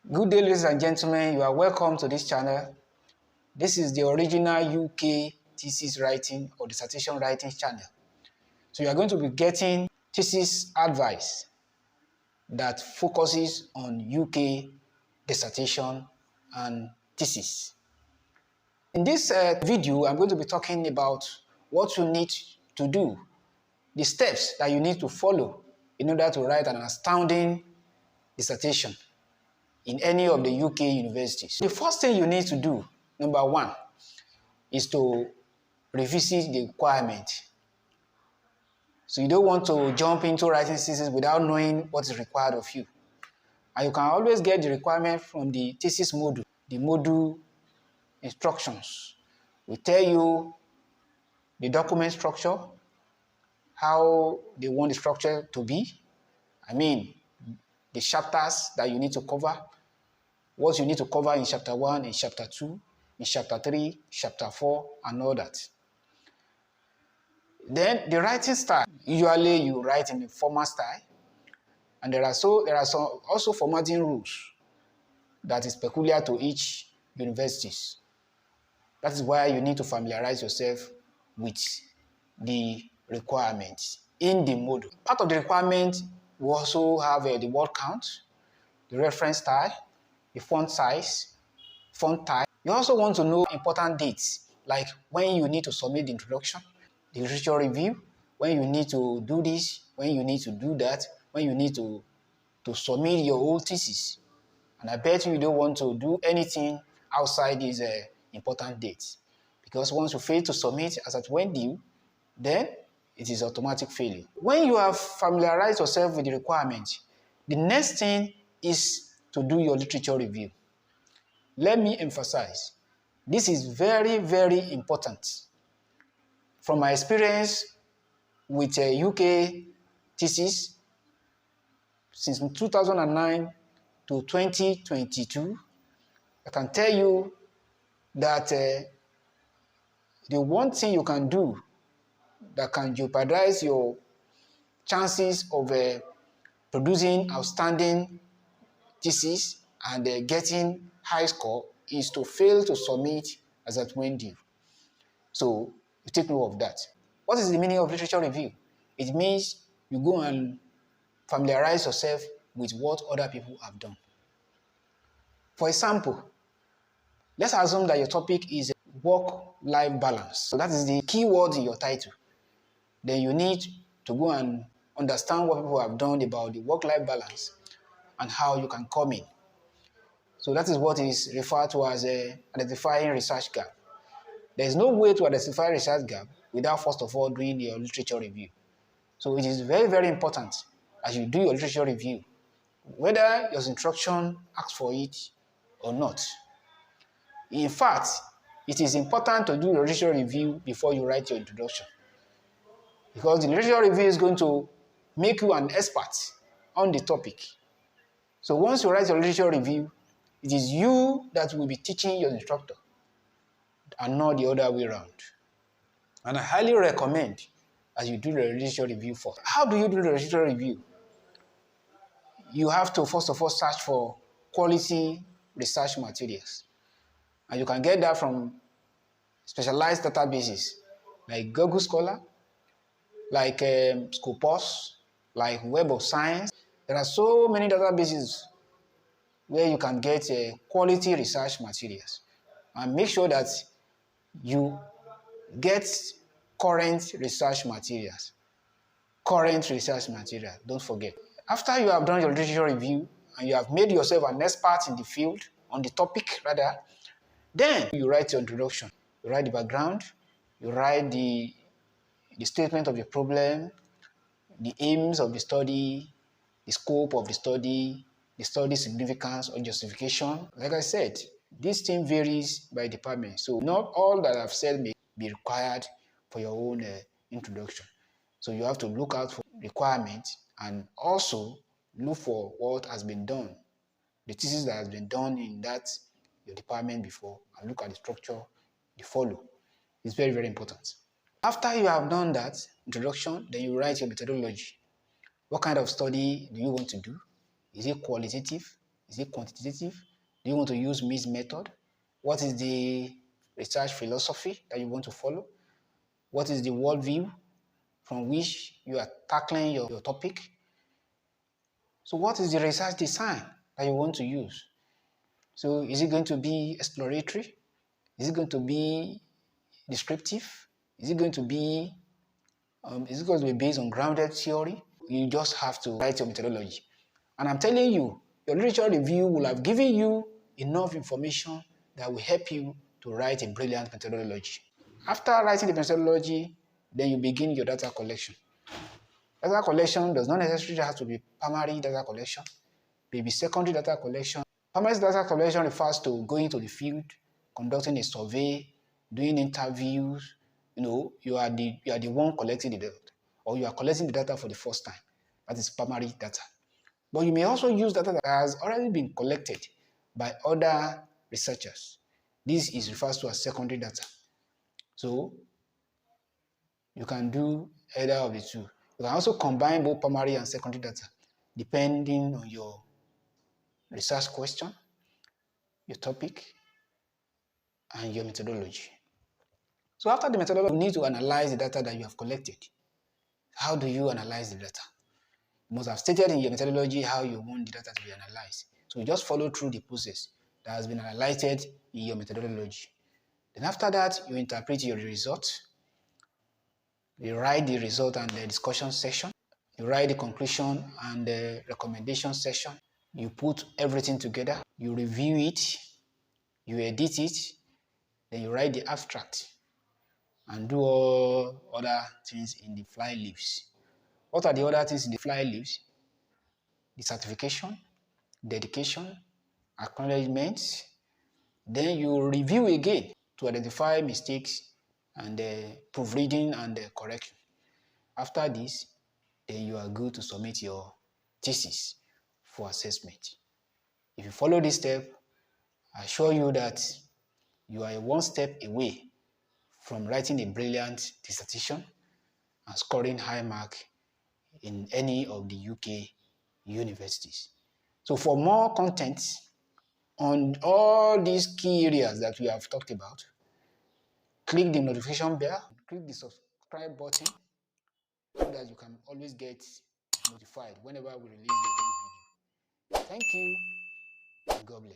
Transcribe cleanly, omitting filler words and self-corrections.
Good day, ladies and gentlemen. You are welcome to this channel. This is the original UK thesis writing or dissertation writing channel. So you are going to be getting thesis advice that focuses on UK dissertation and thesis. In this video, I'm going to be talking about what you need to do, the steps that you need to follow in order to write an astounding dissertation in any of the UK universities. The first thing you need to do, number one, is to revisit the requirement. So you don't want to jump into writing thesis without knowing what is required of you. And you can always get the requirement from the thesis module. The module instructions will tell you the document structure, how they want the structure to be. I mean, the chapters that you need to cover, what you need to cover in chapter 1, in chapter 2, in chapter 3, chapter 4, and all that. Then the writing style. Usually you write in a formal style, and there are some also formatting rules that is peculiar to each universities. That is why you need to familiarize yourself with the requirements in the module. Part of the requirement will also have the word count, the reference style, the font size, font type. You also want to know important dates, like when you need to submit the introduction, the literature review, when you need to do this, when you need to do that, when you need to submit your whole thesis. And I bet you don't want to do anything outside these important dates, because once you fail to submit as at when due, then it is automatic failure. When you have familiarized yourself with the requirements, the next thing is to do your literature review. Let me emphasize, this is very, very important. From my experience with UK thesis, since 2009 to 2022, I can tell you that the one thing you can do that can jeopardize your chances of producing outstanding thesis and getting high score is to fail to submit as at when due. So you take note of that. What is the meaning of literature review? It means you go and familiarize yourself with what other people have done. For example, let's assume that your topic is work-life balance. So that is the key word in your title. Then you need to go and understand what people have done about the work-life balance and how you can come in. So that is what is referred to as identifying research gap. There is no way to identify research gap without first of all doing your literature review. So it is very, very important as you do your literature review, whether your instruction asks for it or not. In fact, it is important to do your literature review before you write your introduction, because the literature review is going to make you an expert on the topic. So once you write your literature review, it is you that will be teaching your instructor and not the other way around. And I highly recommend as you do the literature review first. How do you do the literature review? You have to first of all search for quality research materials. And you can get that from specialized databases like Google Scholar, like Scopus, like Web of Science. There are so many databases where you can get quality research materials. And make sure that you get current research materials. Current research material, don't forget. After you have done your literature review and you have made yourself an expert in the field, on the topic rather, then you write your introduction. You write the background, you write the statement of the problem, the aims of the study, the scope of the study significance or justification. Like I said, this thing varies by department. So not all that I've said may be required for your own introduction. So you have to look out for requirements and also look for what has been done, the thesis that has been done in that your department before, and look at the structure they follow. It's very, very important. After you have done that introduction, then you write your methodology. What kind of study do you want to do? Is it qualitative? Is it quantitative? Do you want to use mixed method? What is the research philosophy that you want to follow? What is the worldview from which you are tackling your topic? So what is the research design that you want to use? So is it going to be exploratory? Is it going to be descriptive? Is it going to be based on grounded theory? You just have to write your methodology. And I'm telling you, your literature review will have given you enough information that will help you to write a brilliant methodology. After writing the methodology, then you begin your data collection. Data collection does not necessarily have to be primary data collection. It may be secondary data collection. Primary data collection refers to going to the field, conducting a survey, doing interviews. You are the one collecting the data, or you are collecting the data for the first time. That is primary data. But you may also use data that has already been collected by other researchers. This is referred to as secondary data. So you can do either of the two. You can also combine both primary and secondary data depending on your research question, your topic, and your methodology. So after the methodology, you need to analyze the data that you have collected. How do you analyze the data? You must have stated in your methodology how you want the data to be analyzed. So you just follow through the process that has been highlighted in your methodology. Then after that, you interpret your result. You write the result and the discussion section. You write the conclusion and the recommendation section. You put everything together. You review it. You edit it. Then you write the abstract and do all other things in the fly leaves. What are the other things in the fly leaves? The certification, dedication, acknowledgements. Then you review again to identify mistakes and proofreading and correction. After this, then you are good to submit your thesis for assessment. If you follow this step, I assure you that you are one step away from writing a brilliant dissertation and scoring high mark in any of the UK universities. So for more content on all these key areas that we have talked about, click the notification bell, click the subscribe button so that you can always get notified whenever we release a new video. Thank you and God bless.